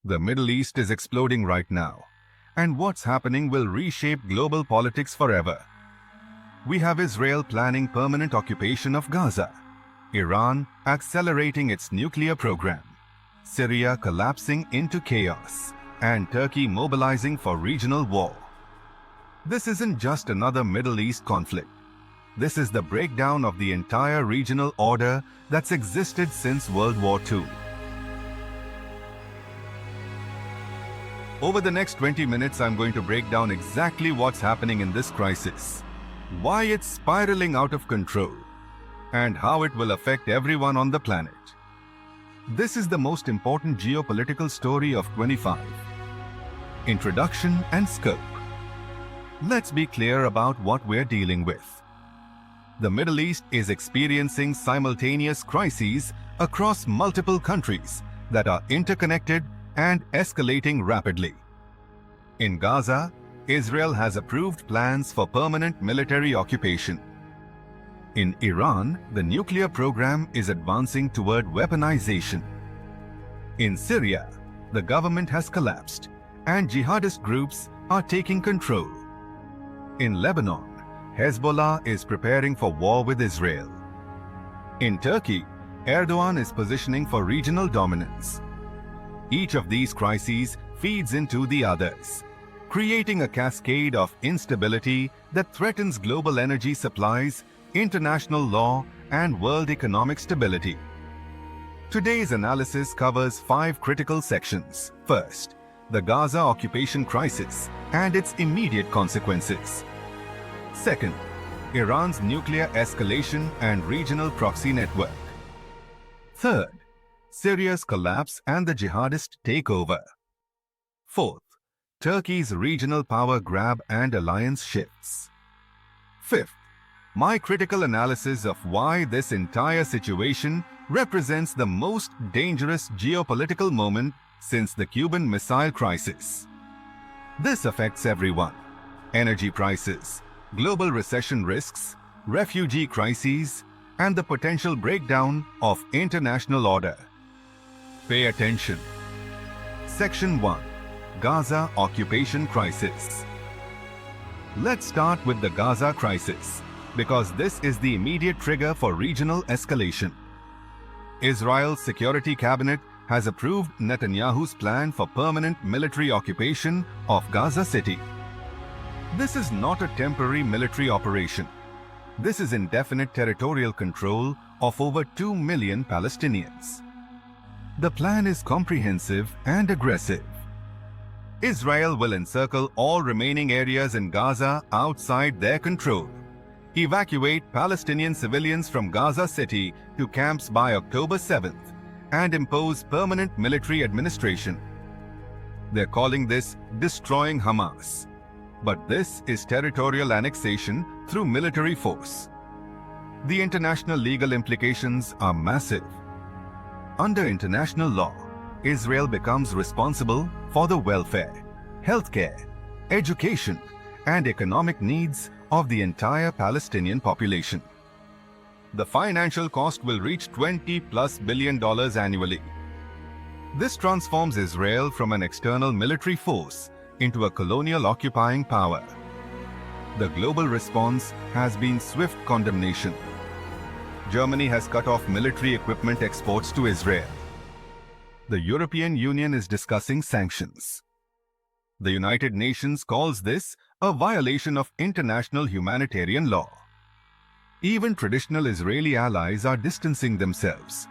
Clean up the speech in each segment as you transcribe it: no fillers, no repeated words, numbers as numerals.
The Middle East is exploding right now, and what's happening will reshape global politics forever. We have Israel planning permanent occupation of Gaza, Iran accelerating its nuclear program, Syria collapsing into chaos, and Turkey mobilizing for regional war. This isn't just another Middle East conflict. This is the breakdown of the entire regional order that's existed since World War II. Over the next 20 minutes, I'm going to break down exactly what's happening in this crisis, why it's spiraling out of control, and how it will affect everyone on the planet. This is the most important geopolitical story of 25. Introduction and scope. Let's be clear about what we're dealing with. The Middle East is experiencing simultaneous crises across multiple countries that are interconnected and escalating rapidly. In Gaza, Israel has approved plans for permanent military occupation. In Iran, the nuclear program is advancing toward weaponization. In Syria, the government has collapsed and jihadist groups are taking control. In Lebanon, Hezbollah is preparing for war with Israel. In Turkey, Erdogan is positioning for regional dominance. Each of these crises feeds into the others, creating a cascade of instability that threatens global energy supplies, international law, and world economic stability. Today's analysis covers 5 critical sections. First, the Gaza occupation crisis and its immediate consequences. Second, Iran's nuclear escalation and regional proxy network. Third, Syria's collapse and the jihadist takeover. Fourth, Turkey's regional power grab and alliance shifts. Fifth, my critical analysis of why this entire situation represents the most dangerous geopolitical moment since the Cuban Missile Crisis. This affects everyone: energy prices, global recession risks, refugee crises, and the potential breakdown of international order. Pay attention. Section 1. Gaza Occupation Crisis. Let's start with the Gaza crisis, because this is the immediate trigger for regional escalation. Israel's Security Cabinet has approved Netanyahu's plan for permanent military occupation of Gaza City. This is not a temporary military operation. This is indefinite territorial control of over 2 million Palestinians. The plan is comprehensive and aggressive. Israel will encircle all remaining areas in Gaza outside their control, evacuate Palestinian civilians from Gaza City to camps by October 7th, and impose permanent military administration. They're calling this destroying Hamas. But this is territorial annexation through military force. The international legal implications are massive. Under international law, Israel becomes responsible for the welfare, healthcare, education, and economic needs of the entire Palestinian population. The financial cost will reach $20+ billion annually. This transforms Israel from an external military force into a colonial occupying power. The global response has been swift condemnation. Germany has cut off military equipment exports to Israel. The European Union is discussing sanctions. The United Nations calls this a violation of international humanitarian law. Even traditional Israeli allies are distancing themselves.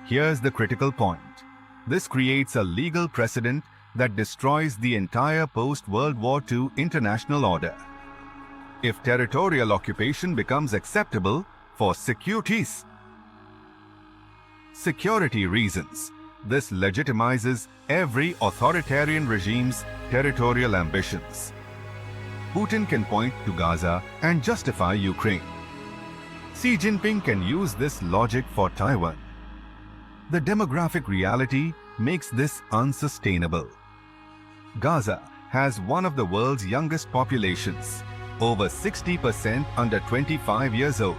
Here's the critical point. This creates a legal precedent that destroys the entire post-World War II international order. If territorial occupation becomes acceptable for security reasons, this legitimizes every authoritarian regime's territorial ambitions. Putin can point to Gaza and justify Ukraine. Xi Jinping can use this logic for Taiwan. The demographic reality makes this unsustainable. Gaza has one of the world's youngest populations, over 60% under 25 years old.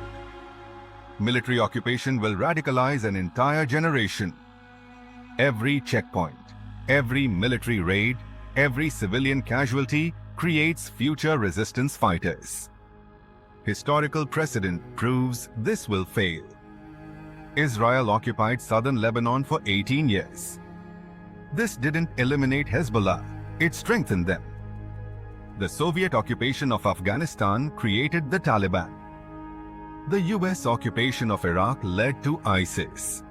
Military occupation will radicalize an entire generation. Every checkpoint, Every military raid, every civilian casualty creates future resistance fighters. Historical precedent proves this will fail. Israel occupied southern Lebanon for 18 years. This didn't eliminate Hezbollah, it strengthened them. The Soviet occupation of Afghanistan created the Taliban. The US occupation of Iraq led to ISIS.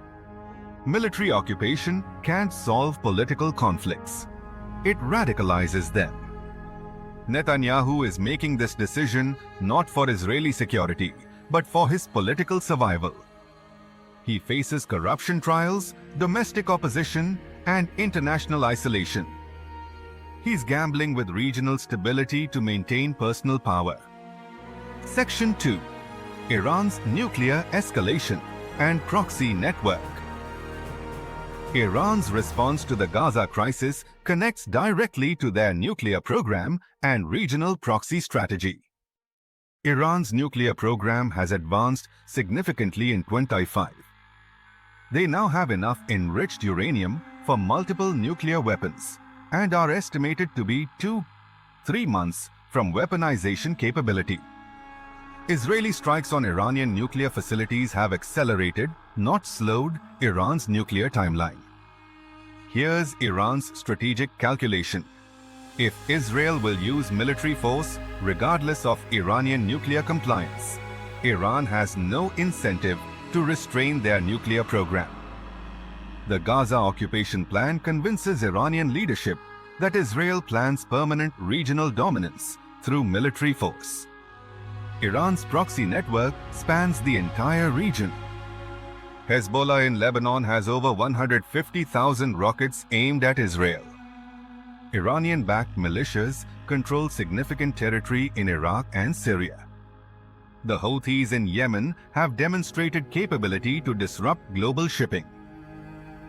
Military occupation can't solve political conflicts. It radicalizes them. Netanyahu is making this decision not for Israeli security, but for his political survival. He faces corruption trials, domestic opposition, and international isolation. He's gambling with regional stability to maintain personal power. Section 2. Iran's nuclear escalation and proxy network. Iran's response to the Gaza crisis connects directly to their nuclear program and regional proxy strategy. Iran's nuclear program has advanced significantly in 2025. They now have enough enriched uranium for multiple nuclear weapons and are estimated to be 2-3 months from weaponization capability. Israeli strikes on Iranian nuclear facilities have accelerated, not slowed, Iran's nuclear timeline. Here's Iran's strategic calculation. If Israel will use military force regardless of Iranian nuclear compliance, Iran has no incentive to restrain their nuclear program. The Gaza occupation plan convinces Iranian leadership that Israel plans permanent regional dominance through military force. Iran's proxy network spans the entire region. Hezbollah in Lebanon has over 150,000 rockets aimed at Israel. Iranian-backed militias control significant territory in Iraq and Syria. The Houthis in Yemen have demonstrated capability to disrupt global shipping.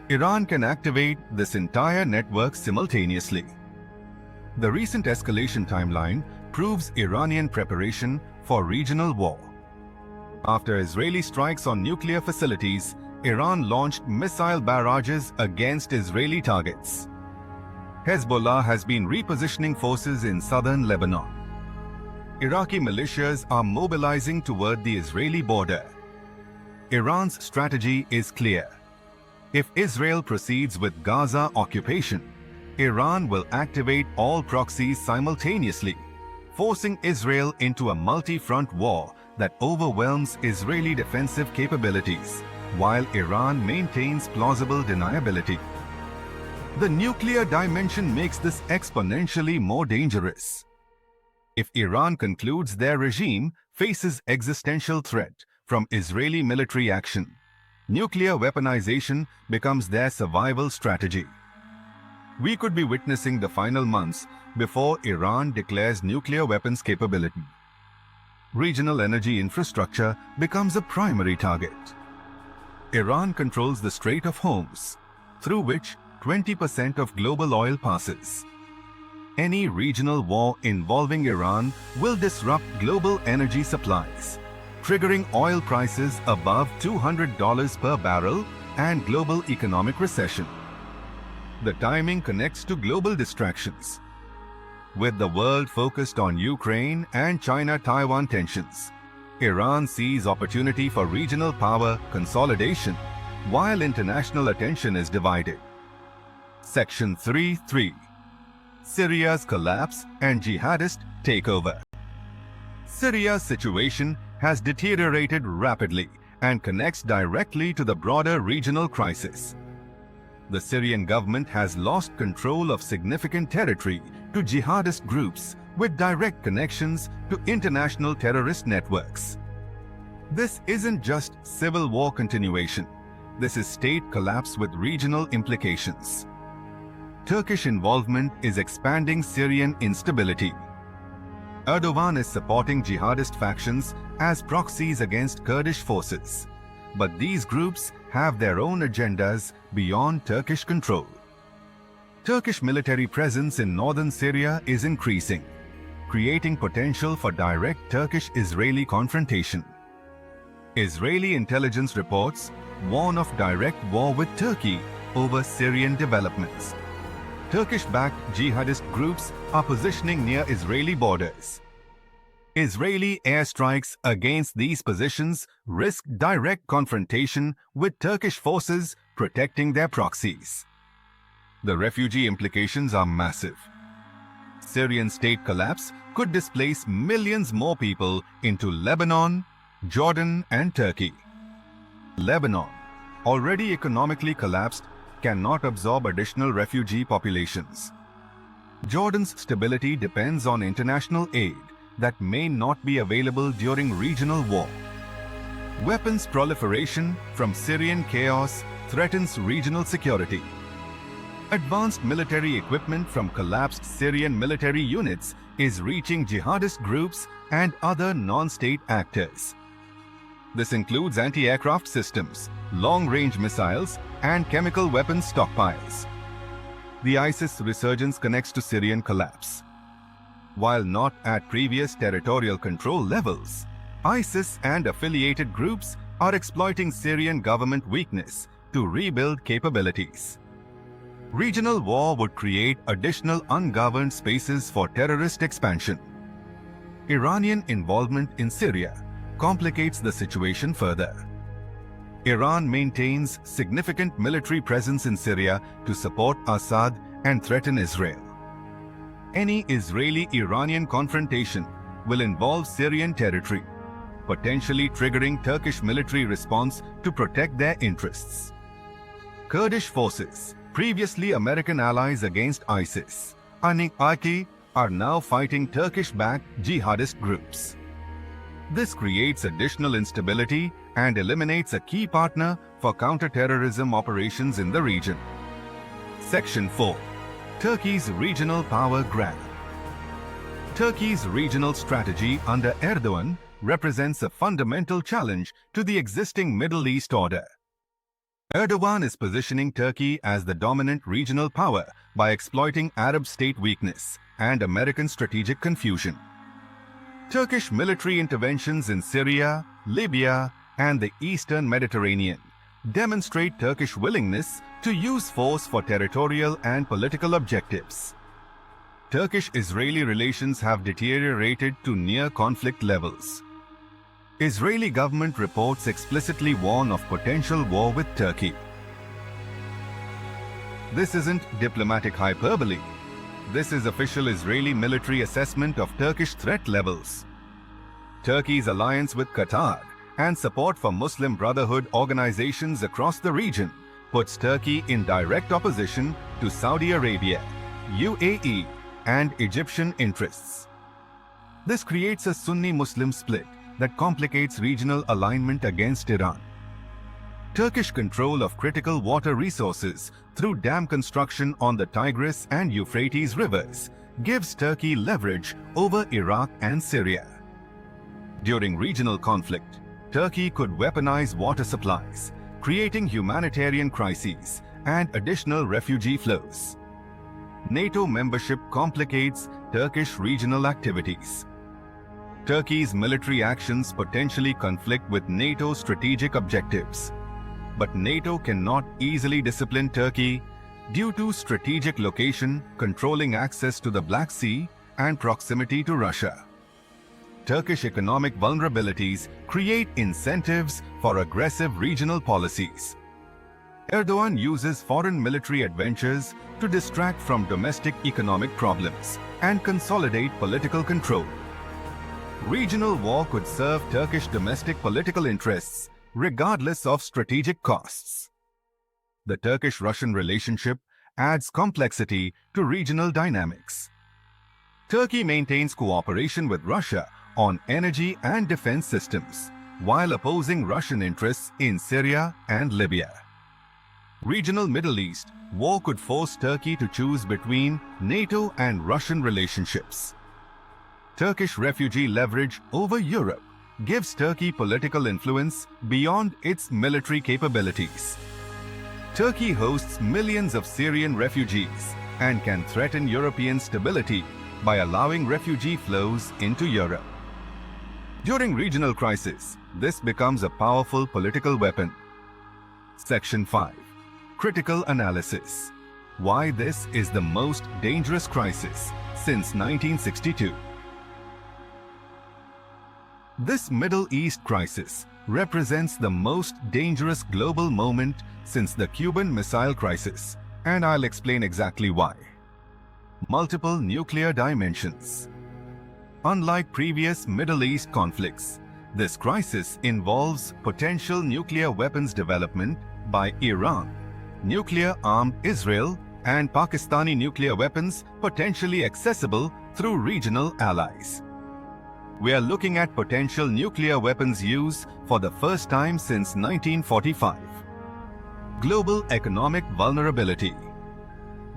Iran can activate this entire network simultaneously. The recent escalation timeline proves Iranian preparation for regional war. After Israeli strikes on nuclear facilities, Iran launched missile barrages against Israeli targets. Hezbollah has been repositioning forces in southern Lebanon. Iraqi militias are mobilizing toward the Israeli border. Iran's strategy is clear. If Israel proceeds with Gaza occupation, Iran will activate all proxies simultaneously, forcing Israel into a multi-front war that overwhelms Israeli defensive capabilities, while Iran maintains plausible deniability. The nuclear dimension makes this exponentially more dangerous. If Iran concludes their regime faces existential threat from Israeli military action, nuclear weaponization becomes their survival strategy. We could be witnessing the final months before Iran declares nuclear weapons capability. Regional energy infrastructure becomes a primary target. Iran controls the Strait of Hormuz, through which 20% of global oil passes. Any regional war involving Iran will disrupt global energy supplies, triggering oil prices above $200 per barrel and global economic recession. The timing connects to global distractions. With the world focused on Ukraine and China-Taiwan tensions, Iran sees opportunity for regional power consolidation, while international attention is divided. Section 3.3. Syria's collapse and jihadist takeover. Syria's situation has deteriorated rapidly and connects directly to the broader regional crisis. The Syrian government has lost control of significant territory to jihadist groups with direct connections to international terrorist networks. This isn't just civil war continuation. This is state collapse with regional implications. Turkish involvement is expanding Syrian instability. Erdogan is supporting jihadist factions as proxies against Kurdish forces. But these groups have their own agendas beyond Turkish control. Turkish military presence in northern Syria is increasing, creating potential for direct Turkish-Israeli confrontation. Israeli intelligence reports warn of direct war with Turkey over Syrian developments. Turkish-backed jihadist groups are positioning near Israeli borders. Israeli airstrikes against these positions risk direct confrontation with Turkish forces protecting their proxies. The refugee implications are massive. Syrian state collapse could displace millions more people into Lebanon, Jordan, and Turkey. Lebanon, already economically collapsed, cannot absorb additional refugee populations. Jordan's stability depends on international aid that may not be available during regional war. Weapons proliferation from Syrian chaos threatens regional security. Advanced military equipment from collapsed Syrian military units is reaching jihadist groups and other non-state actors. This includes anti-aircraft systems, long-range missiles, and chemical weapons stockpiles. The ISIS resurgence connects to Syrian collapse. While not at previous territorial control levels, ISIS and affiliated groups are exploiting Syrian government weakness to rebuild capabilities. Regional war would create additional ungoverned spaces for terrorist expansion. Iranian involvement in Syria complicates the situation further. Iran maintains significant military presence in Syria to support Assad and threaten Israel. Any Israeli-Iranian confrontation will involve Syrian territory, potentially triggering Turkish military response to protect their interests. Kurdish forces, previously American allies against ISIS, AKI, are now fighting Turkish-backed jihadist groups. This creates additional instability and eliminates a key partner for counter-terrorism operations in the region. Section 4. Turkey's regional power grab. Turkey's regional strategy under Erdogan represents a fundamental challenge to the existing Middle East order. Erdogan is positioning Turkey as the dominant regional power by exploiting Arab state weakness and American strategic confusion. Turkish military interventions in Syria, Libya, and the Eastern Mediterranean demonstrate Turkish willingness to use force for territorial and political objectives. Turkish-Israeli relations have deteriorated to near-conflict levels. Israeli government reports explicitly warn of potential war with Turkey. This isn't diplomatic hyperbole. This is official Israeli military assessment of Turkish threat levels. Turkey's alliance with Qatar and support for Muslim Brotherhood organizations across the region puts Turkey in direct opposition to Saudi Arabia, UAE, and Egyptian interests. This creates a Sunni-Muslim split that complicates regional alignment against Iran. Turkish control of critical water resources through dam construction on the Tigris and Euphrates rivers gives Turkey leverage over Iraq and Syria. During regional conflict, Turkey could weaponize water supplies, creating humanitarian crises and additional refugee flows. NATO membership complicates Turkish regional activities. Turkey's military actions potentially conflict with NATO's strategic objectives. But NATO cannot easily discipline Turkey due to strategic location, controlling access to the Black Sea, and proximity to Russia. Turkish economic vulnerabilities create incentives for aggressive regional policies. Erdogan uses foreign military adventures to distract from domestic economic problems and consolidate political control. Regional war could serve Turkish domestic political interests regardless of strategic costs. The Turkish-Russian relationship adds complexity to regional dynamics. Turkey maintains cooperation with Russia on energy and defense systems, while opposing Russian interests in Syria and Libya. Regional Middle East war could force Turkey to choose between NATO and Russian relationships. Turkish refugee leverage over Europe gives Turkey political influence beyond its military capabilities. Turkey hosts millions of Syrian refugees and can threaten European stability by allowing refugee flows into Europe. During regional crisis, this becomes a powerful political weapon. Section 5. Critical analysis. why this is the most dangerous crisis since 1962. This Middle East crisis represents the most dangerous global moment since the Cuban Missile Crisis, and I'll explain exactly why. Multiple nuclear dimensions. Unlike previous Middle East conflicts, this crisis involves potential nuclear weapons development by Iran, nuclear-armed Israel, and Pakistani nuclear weapons potentially accessible through regional allies. We are looking at potential nuclear weapons use for the first time since 1945. Global economic vulnerability.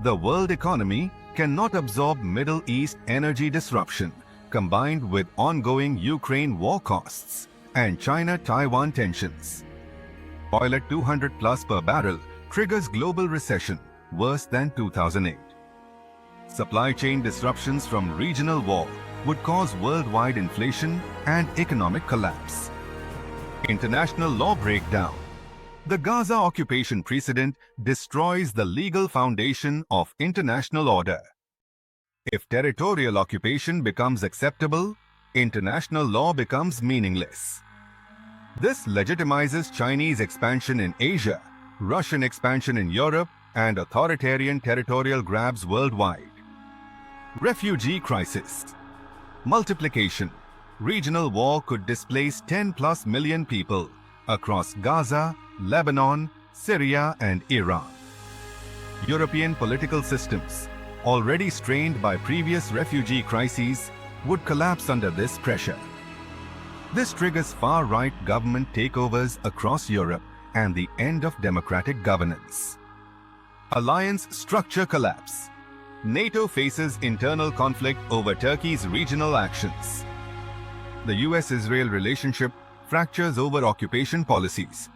The world economy cannot absorb Middle East energy disruption combined with ongoing Ukraine war costs and China-Taiwan tensions. Oil at 200 plus per barrel triggers global recession worse than 2008. Supply chain disruptions from regional war would cause worldwide inflation and economic collapse. International law breakdown. The Gaza occupation precedent destroys the legal foundation of international order. If territorial occupation becomes acceptable, international law becomes meaningless. This legitimizes Chinese expansion in Asia, Russian expansion in Europe, and authoritarian territorial grabs worldwide. Refugee crisis. Multiplication. Regional war could displace 10+ million people across Gaza, Lebanon, Syria, and Iran. European political systems, already strained by previous refugee crises, would collapse under this pressure. This triggers far-right government takeovers across Europe and the end of democratic governance. Alliance structure collapse. NATO faces internal conflict over Turkey's regional actions. The US-Israel relationship fractures over occupation policies.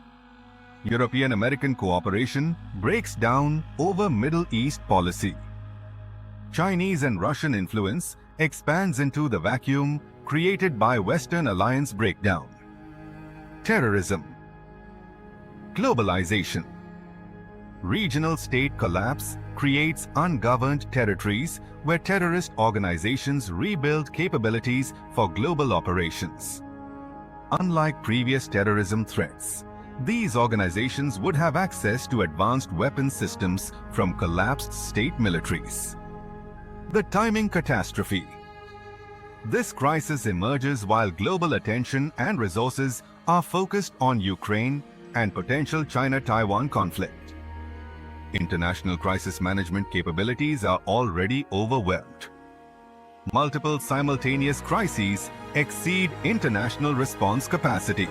European-American cooperation breaks down over Middle East policy. Chinese and Russian influence expands into the vacuum created by Western alliance breakdown. Terrorism. Globalization. Regional state collapse creates ungoverned territories where terrorist organizations rebuild capabilities for global operations. Unlike previous terrorism threats, these organizations would have access to advanced weapons systems from collapsed state militaries. The timing catastrophe. This crisis emerges while global attention and resources are focused on Ukraine and potential China-Taiwan conflict. International crisis management capabilities are already overwhelmed. Multiple simultaneous crises exceed international response capacity.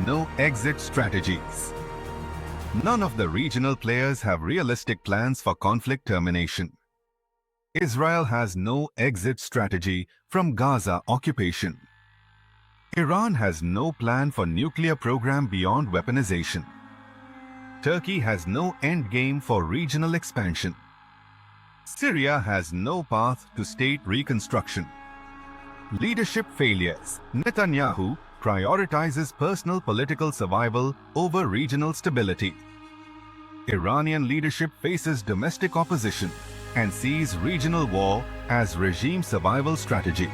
No exit strategies. None of the regional players have realistic plans for conflict termination. Israel has no exit strategy from Gaza occupation. Iran has no plan for nuclear program beyond weaponization. Turkey has no endgame for regional expansion. Syria has no path to state reconstruction. Leadership failures. Netanyahu prioritizes personal political survival over regional stability. Iranian leadership faces domestic opposition and sees regional war as regime survival strategy.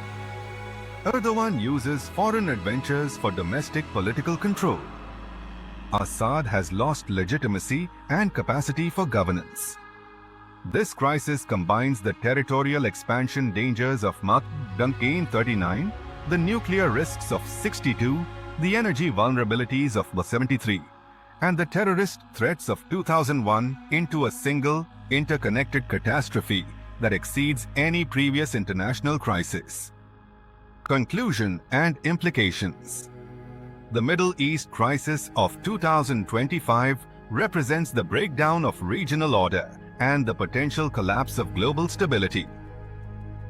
Erdogan uses foreign adventures for domestic political control. Assad has lost legitimacy and capacity for governance. This crisis combines the territorial expansion dangers of Duncan 39, the nuclear risks of 62, the energy vulnerabilities of 73, and the terrorist threats of 2001 into a single, interconnected catastrophe that exceeds any previous international crisis. Conclusion and implications. The Middle East crisis of 2025 represents the breakdown of regional order and the potential collapse of global stability.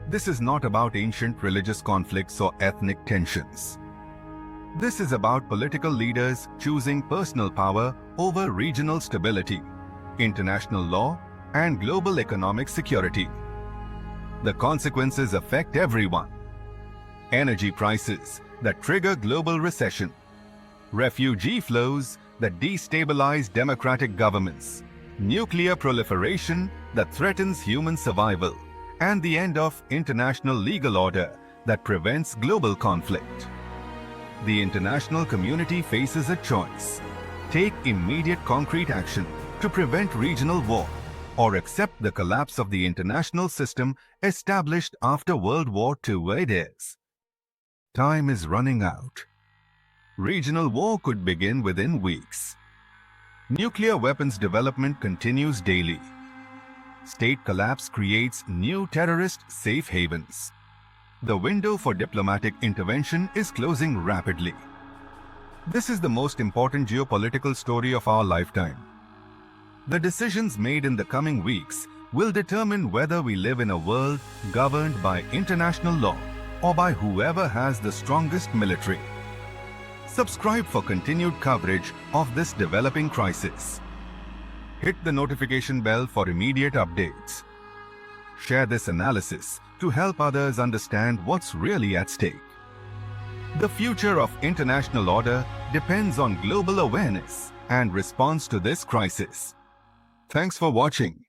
This is not about ancient religious conflicts or ethnic tensions. This is about political leaders choosing personal power over regional stability, international law, and global economic security. The consequences affect everyone. Energy prices that trigger global recession. Refugee flows that destabilize democratic governments. nuclear proliferation that threatens human survival, and the end of international legal order that prevents global conflict. The international community faces a choice: take immediate concrete action to prevent regional war, or accept the collapse of the international system established after World War II. It is. Time is running out. Regional war could begin within weeks. Nuclear weapons development continues daily. State collapse creates new terrorist safe havens. The window for diplomatic intervention is closing rapidly. This is the most important geopolitical story of our lifetime. The decisions made in the coming weeks will determine whether we live in a world governed by international law or by whoever has the strongest military. Subscribe for continued coverage of this developing crisis. Hit the notification bell for immediate updates. Share this analysis to help others understand what's really at stake. The future of international order depends on global awareness and response to this crisis. Thanks for watching.